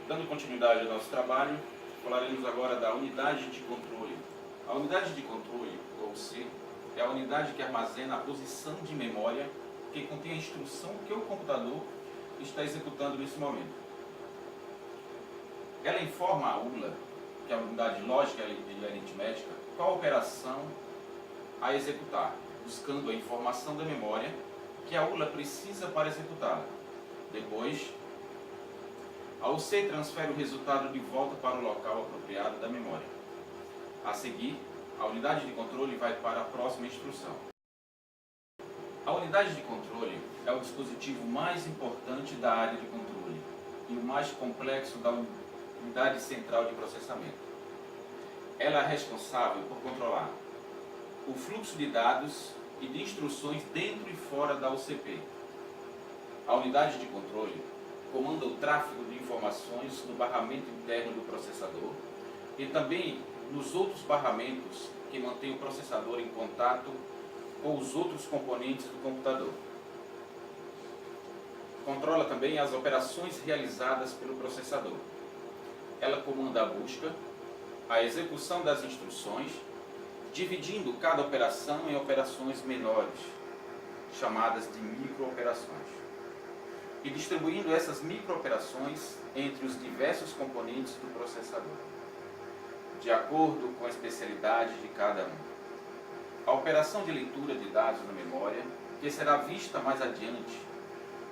Dando continuidade ao nosso trabalho, falaremos agora da unidade de controle. A unidade de controle, ou C, é a unidade que armazena a posição de memória que contém a instrução que o computador está executando nesse momento. Ela informa a ULA, que é a unidade lógica e aritmética, qual operação a executar, buscando a informação da memória que a ULA precisa para executá-la. Depois, a UC transfere o resultado de volta para o local apropriado da memória. A seguir, a unidade de controle vai para a próxima instrução. A unidade de controle é o dispositivo mais importante da área de controle e o mais complexo da unidade central de processamento. Ela é responsável por controlar o fluxo de dados e de instruções dentro e fora da UCP. A unidade de controle comanda o tráfego de informações no barramento interno do processador e também nos outros barramentos que mantêm o processador em contato com os outros componentes do computador. Controla também as operações realizadas pelo processador. Ela comanda a busca, a execução das instruções, dividindo cada operação em operações menores, chamadas de microoperações, e distribuindo essas microoperações entre os diversos componentes do processador, de acordo com a especialidade de cada um. A operação de leitura de dados na memória, que será vista mais adiante,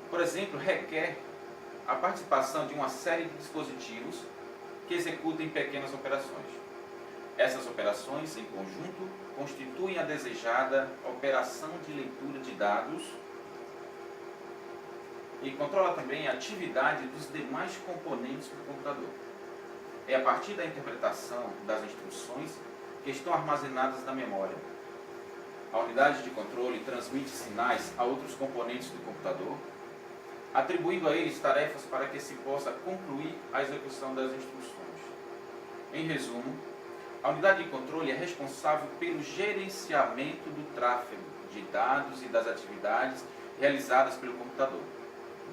por exemplo, requer a participação de uma série de dispositivos que executem pequenas operações. Essas operações, em conjunto, constituem a desejada operação de leitura de dados e controla também a atividade dos demais componentes do computador. É a partir da interpretação das instruções que estão armazenadas na memória. A unidade de controle transmite sinais a outros componentes do computador, atribuindo a eles tarefas para que se possa concluir a execução das instruções. Em resumo, a unidade de controle é responsável pelo gerenciamento do tráfego de dados e das atividades realizadas pelo computador,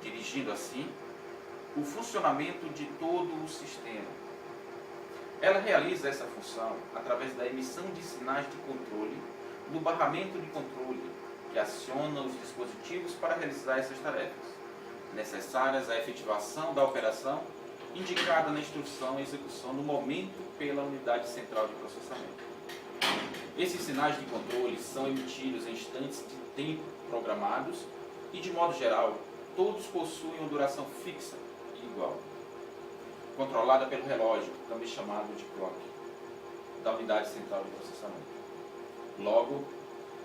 dirigindo assim o funcionamento de todo o sistema. Ela realiza essa função através da emissão de sinais de controle no barramento de controle, que aciona os dispositivos para realizar essas tarefas, necessárias à efetivação da operação indicada na instrução e execução no momento pela unidade central de processamento. Esses sinais de controle são emitidos em instantes de tempo programados e, de modo geral, todos possuem uma duração fixa e igual, controlada pelo relógio, também chamado de clock, da unidade central de processamento. Logo,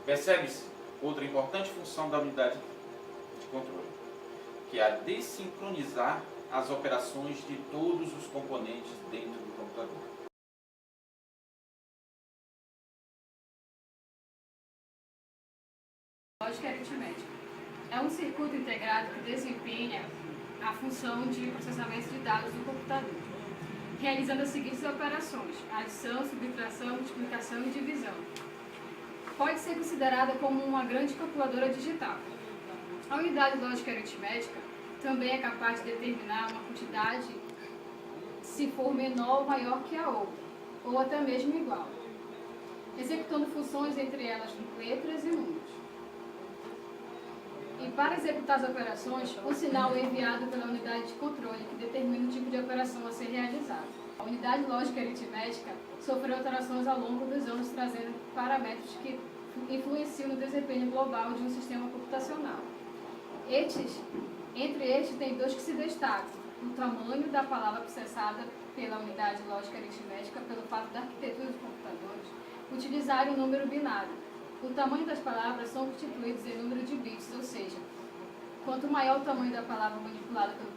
percebe-se outra importante função da unidade de controle, que é a de sincronizar as operações de todos os componentes dentro do computador. Lógica aritmética é um circuito integrado que desempenha a função de processamento de dados do computador, realizando as seguintes operações: adição, subtração, multiplicação e divisão. Pode ser considerada como uma grande calculadora digital. A unidade lógica aritmética também é capaz de determinar uma quantidade se for menor ou maior que a outra, ou até mesmo igual, executando funções entre elas letras e números. E para executar as operações, um sinal é enviado pela unidade de controle, que determina o tipo de operação a ser realizada. A unidade lógica aritmética sofreu alterações ao longo dos anos, trazendo parâmetros que influenciam no desempenho global de um sistema computacional. Entre estes, tem dois que se destacam: o tamanho da palavra processada pela unidade lógica aritmética, pelo fato da arquitetura dos computadores utilizarem um número binário. O tamanho das palavras são constituídos em número de bits, ou seja, quanto maior o tamanho da palavra manipulada pelo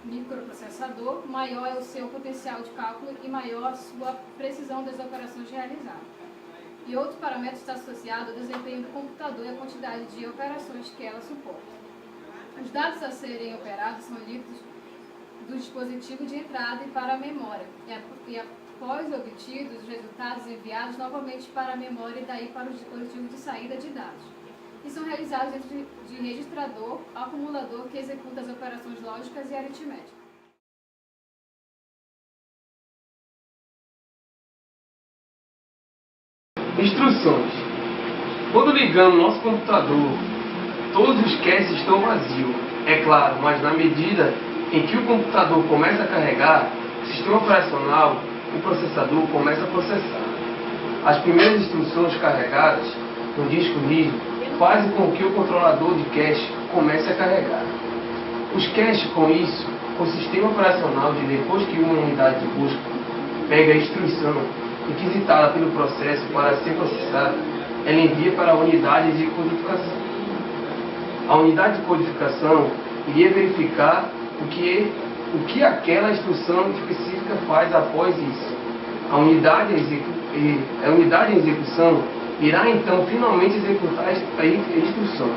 microprocessador, maior é o seu potencial de cálculo e maior a sua precisão das operações realizadas. E outro parâmetro está associado ao desempenho do computador e à quantidade de operações que ela suporta. Os dados a serem operados são lidos do dispositivo de entrada e para a memória, e após obtidos, os resultados enviados novamente para a memória e daí para o dispositivo de saída de dados. E são realizados dentro de registrador, acumulador que executa as operações lógicas e aritméticas. Instruções. Quando ligamos nosso computador, todos os caches estão vazios, é claro, mas na medida em que o computador começa a carregar, o sistema operacional, o processador, começa a processar. As primeiras instruções carregadas no disco rígido fazem com que o controlador de cache comece a carregar. Os caches, com isso, o sistema operacional, depois que uma unidade de busca pega a instrução requisitada pelo processo para ser processada, ela envia para a unidade de codificação. A unidade de codificação iria verificar o que aquela instrução específica faz após isso. A unidade em execução irá então finalmente executar a instrução.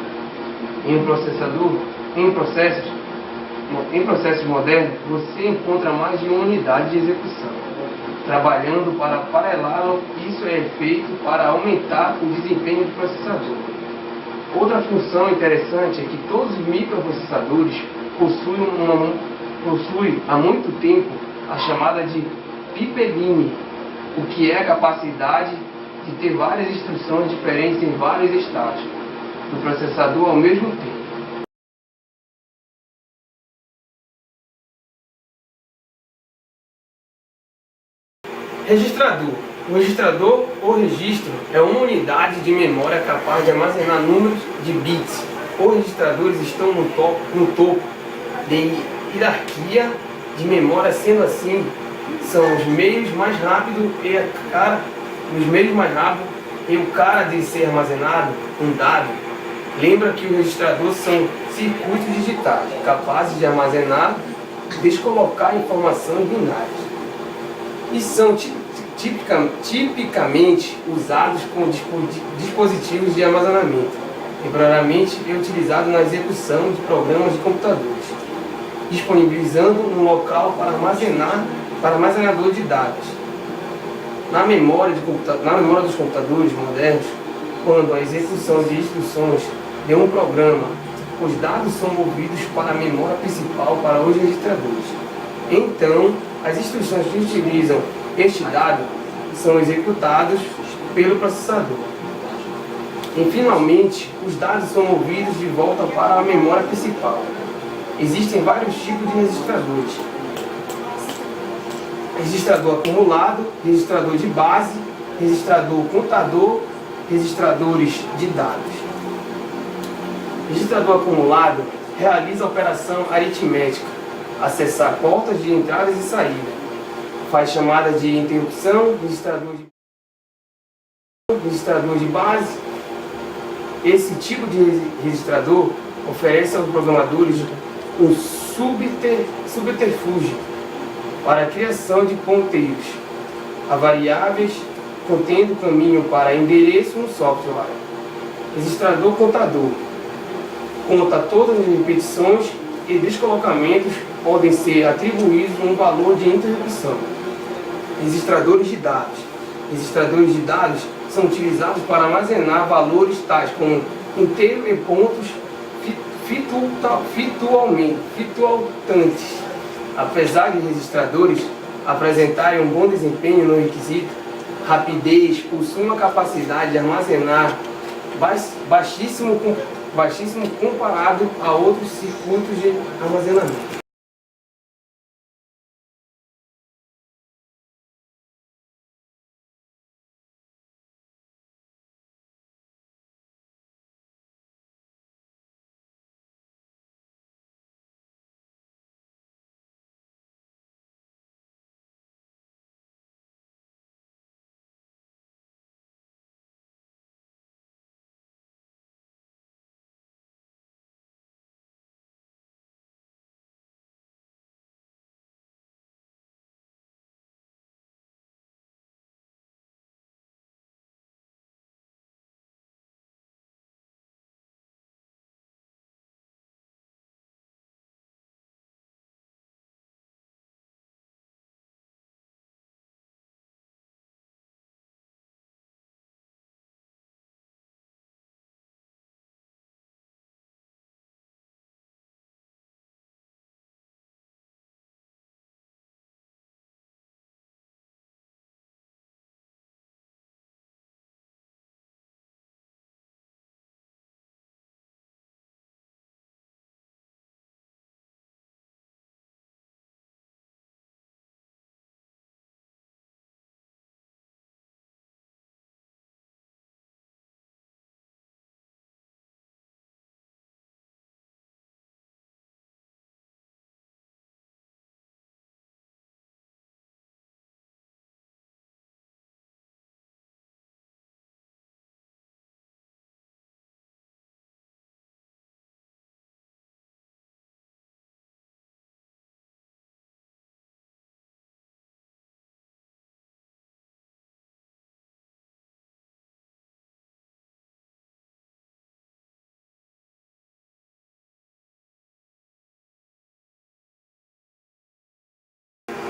Em processos modernos, você encontra mais de uma unidade de execução, trabalhando para paralelo. Isso é feito para aumentar o desempenho do processador. Outra função interessante é que todos os microprocessadores possuem há muito tempo a chamada de pipeline, o que é a capacidade de ter várias instruções diferentes em vários estágios do processador ao mesmo tempo. Registrador. O registrador ou registro é uma unidade de memória capaz de armazenar números de bits. Os registradores estão no topo de hierarquia de memória, sendo assim, são os meios mais rápidos e o cara de ser armazenado um dado. Lembra que os registradores são circuitos digitais capazes de armazenar e descolocar informações binárias e são tipicamente usados com dispositivos de armazenamento e raramente é utilizado na execução de programas de computadores, disponibilizando um local para armazenador de dados. Na memória dos computadores modernos, quando a execução de instruções de um programa, os dados são movidos para a memória principal para os registradores. Então, as instruções que utilizam este dado são executados pelo processador. E, finalmente, os dados são movidos de volta para a memória principal. Existem vários tipos de registradores: registrador acumulado, registrador de base, registrador contador, registradores de dados. Registrador acumulado realiza a operação aritmética, acessar portas de entradas e saída, faz chamada de interrupção, registrador de base. Esse tipo de registrador oferece aos programadores um subterfúgio para a criação de ponteiros a variáveis contendo caminho para endereço no software. Registrador contador conta todas as repetições e descolocamentos podem ser atribuídos um valor de interrupção. Registradores de dados. Registradores de dados são utilizados para armazenar valores tais como inteiro e pontos flutuantes. Apesar de registradores apresentarem um bom desempenho no requisito rapidez, possuem uma capacidade de armazenar baixíssimo comparado a outros circuitos de armazenamento.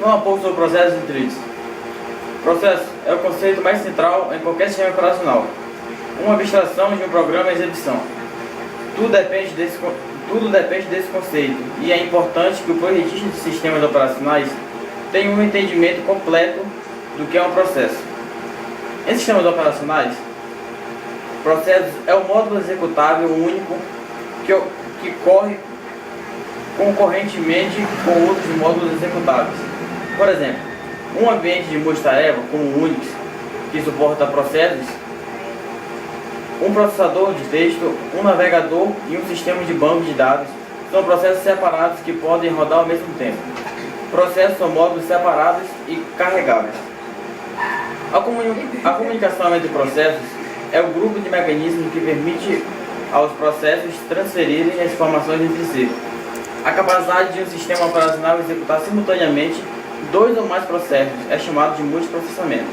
Vamos falar um pouco sobre processos e threads. Processo é o conceito mais central em qualquer sistema operacional. Uma abstração de um programa em execução. Tudo depende desse conceito, e é importante que o projetista de sistemas operacionais tenha um entendimento completo do que é um processo. Em sistemas operacionais, processos é o módulo executável único que corre concorrentemente com outros módulos executáveis. Por exemplo, um ambiente de multitarefa como o Unix, que suporta processos, um processador de texto, um navegador e um sistema de banco de dados são processos separados que podem rodar ao mesmo tempo. Processos são módulos separados e carregáveis. A comunicação entre processos é o grupo de mecanismos que permite aos processos transferirem as informações entre si. A capacidade de um sistema operacional executar simultaneamente dois ou mais processos é chamado de multiprocessamento.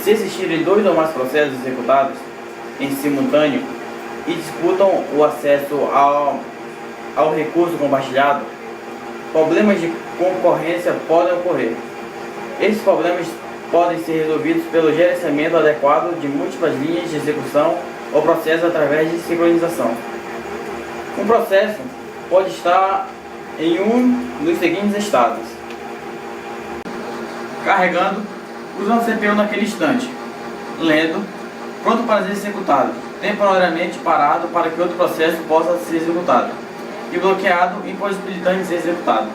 Se existirem dois ou mais processos executados em simultâneo e disputam o acesso ao recurso compartilhado, problemas de concorrência podem ocorrer. Esses problemas podem ser resolvidos pelo gerenciamento adequado de múltiplas linhas de execução ou processos através de sincronização. Um processo pode estar em um dos seguintes estados: carregando, usando o CPU naquele instante; lendo, pronto para ser executado, temporariamente parado para que outro processo possa ser executado; e bloqueado, impossibilitando de ser executado.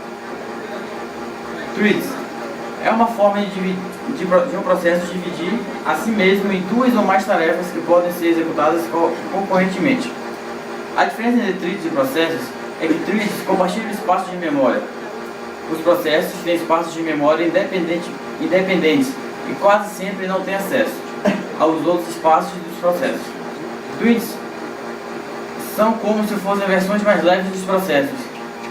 Threads é uma forma de um processo dividir a si mesmo em duas ou mais tarefas que podem ser executadas concorrentemente. A diferença entre threads e processos é que threads compartilham espaços de memória. Os processos têm espaços de memória independentes e quase sempre não têm acesso aos outros espaços dos processos. Threads são como se fossem versões mais leves dos processos.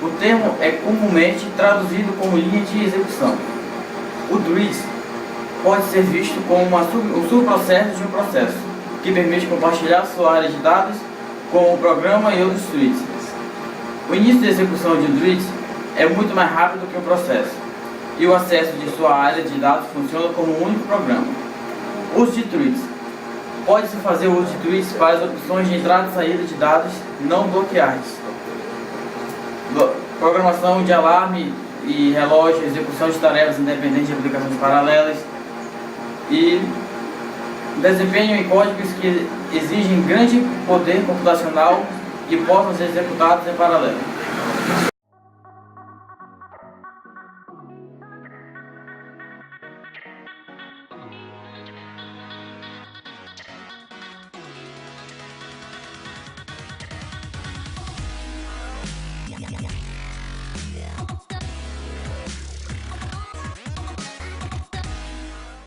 O termo é comumente traduzido como linha de execução. O threads pode ser visto como um subprocesso de um processo, que permite compartilhar sua área de dados com o programa e outros threads. O início de execução de um thread é muito mais rápido que um processo, e o acesso de sua área de dados funciona como um único programa. Uso de threads. Pode-se fazer uso de threads para as opções de entrada e saída de dados não bloqueados, programação de alarme e relógio, execução de tarefas independentes de aplicações paralelas, e desempenho em códigos que exigem grande poder computacional e possam ser executados em paralelo.